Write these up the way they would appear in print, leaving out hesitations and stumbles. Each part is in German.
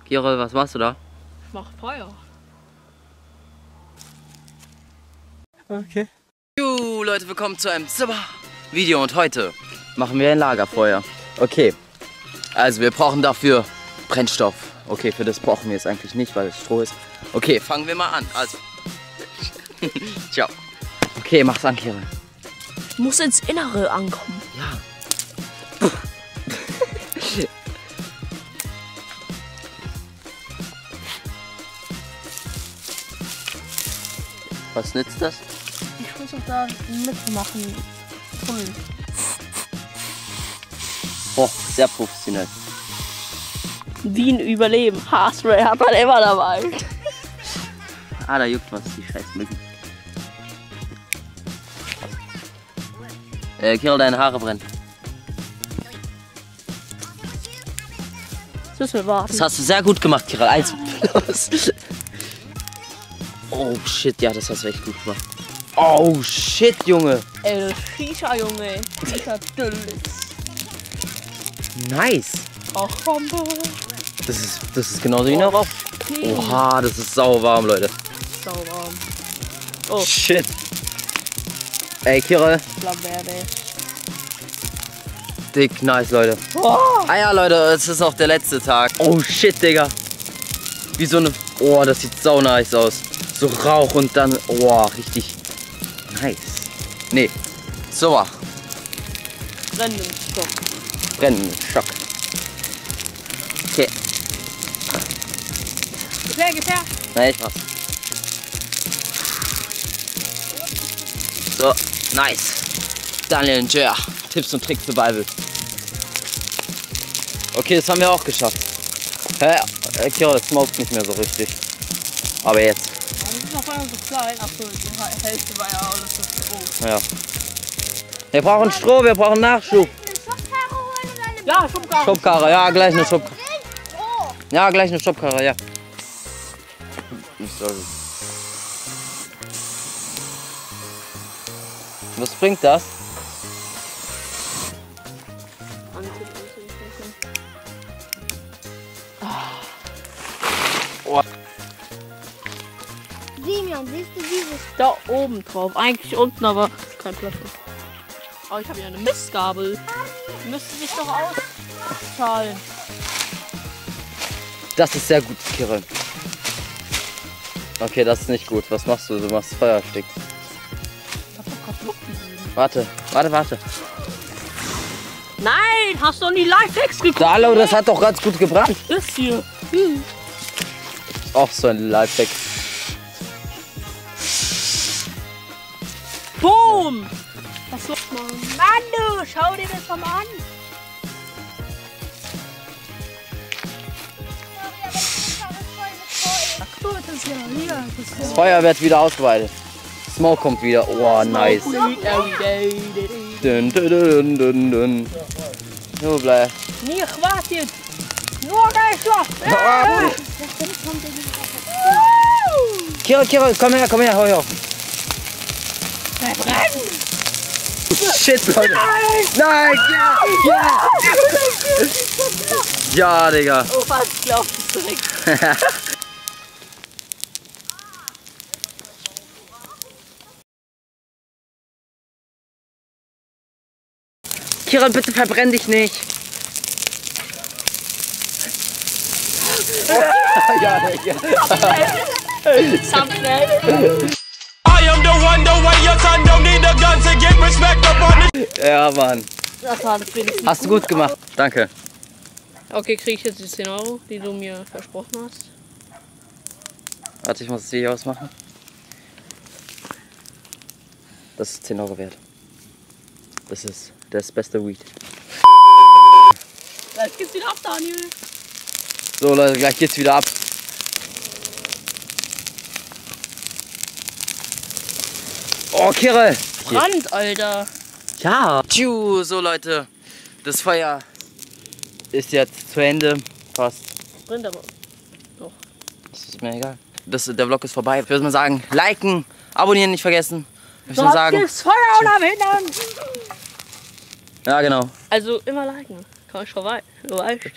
Kira, was machst du da? Ich mach Feuer. Okay. Leute, willkommen zu einem super Video und heute machen wir ein Lagerfeuer. Okay, also wir brauchen dafür Brennstoff. Okay, für das brauchen wir es eigentlich nicht, weil es Stroh ist. Okay, fangen wir mal an. Also, ciao. Okay, mach's an, Kira. Ich muss ins Innere ankommen. Ja. Was nützt das? Ich muss auch da mitmachen. Cool. Boah, sehr professionell. Wie ein Überleben. Haarspray hat man immer dabei. Ah, da juckt was, die scheiß Mücken. Kira, deine Haare brennen. Das müssen wir warten. Das hast du sehr gut gemacht, Kira. 1 plus. Oh shit, ja, das hast du echt gut gemacht. Oh shit, Junge. Ey, das Shisha, Junge. Shisha Deluxe. Nice. Ach, Bombe. Das ist genauso wie eine Rauch. Oha, das ist sauwarm, Leute. Sauwarm. Oh. Shit. Ey, Kira. Flammerde. Dick, nice, Leute. Oh. Ah ja, Leute, es ist auch der letzte Tag. Oh shit, Digga. Wie so eine... Oh, das sieht sau nice aus. So Rauch und dann... Oh, richtig nice. Nee, so. Brennenden Stock. Brennenden Schock. Okay. Gefähr. Nein, ich mach's. So, nice. Daniel und Jer. Tipps und Tricks Survival. Okay, das haben wir auch geschafft. Hä? Kira, das smoked nicht mehr so richtig. Aber jetzt. Das ist auf einmal so klein. Achso, die Hälfte war ja alles so groß. Ja. Wir brauchen Stroh, wir brauchen Nachschub. Ja, Schubkarre. Schubkarre, ja, gleich eine Schubkarre. Ja, gleich eine Schubkarre, ja. Sorry. Was bringt das? Oh. Simeon, siehst du dieses? Da oben drauf. Eigentlich unten, aber kein Platz. Oh, ich habe hier eine Mistgabel. Müsste sich doch auszahlen. Das ist sehr gut, Kira. Okay, das ist nicht gut. Was machst du? Du machst Feuer stickt. Ich hab doch gerade Luft gegeben. Warte. Nein, hast du nie Lifehacks geguckt? Hallo, das hat doch ganz gut gebrannt. Das hier. Auch so ein Lifehack. Boom! Was soll man? Mann, du, schau dir das doch mal an. Ach gut, das ist ja hier. Das Feuer wird wieder ausgeweitet. Smoke kommt wieder. Oh, nice. Dun, dun, dun, dun, dun. Nur bleib. Nicht wartet. Nur Geister. Kira, komm her, hau her. Shit, Leute. Nein, ja. Ja, Digga. Oh, fast glaubt es zurück. Kira, bitte verbrenn dich nicht. Ja, Digga. Ja, Mann. Das war das wenigstens. Hast du gut gemacht. Danke. Okay, kriege ich jetzt die 10 Euro, die du mir versprochen hast? Warte, ich muss es hier ausmachen. Das ist 10 Euro wert. Das ist das beste Weed. Gleich geht's wieder ab, Daniel. So Leute, gleich geht's wieder ab. Oh, Kira! Brand, Alter. Ja. Tschu, so Leute, das Feuer ist jetzt zu Ende. Fast. Brennt aber. Doch. Das ist mir egal. Der Vlog ist vorbei. Ich würde mal sagen, liken, abonnieren nicht vergessen. Ich würde sagen. Das Feuer oder Hindern. Ja, genau. Also immer liken. Komm ich vorbei. Du weißt.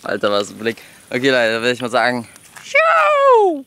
Alter, was ein Blick. Okay, Leute, dann würde ich mal sagen, ciao!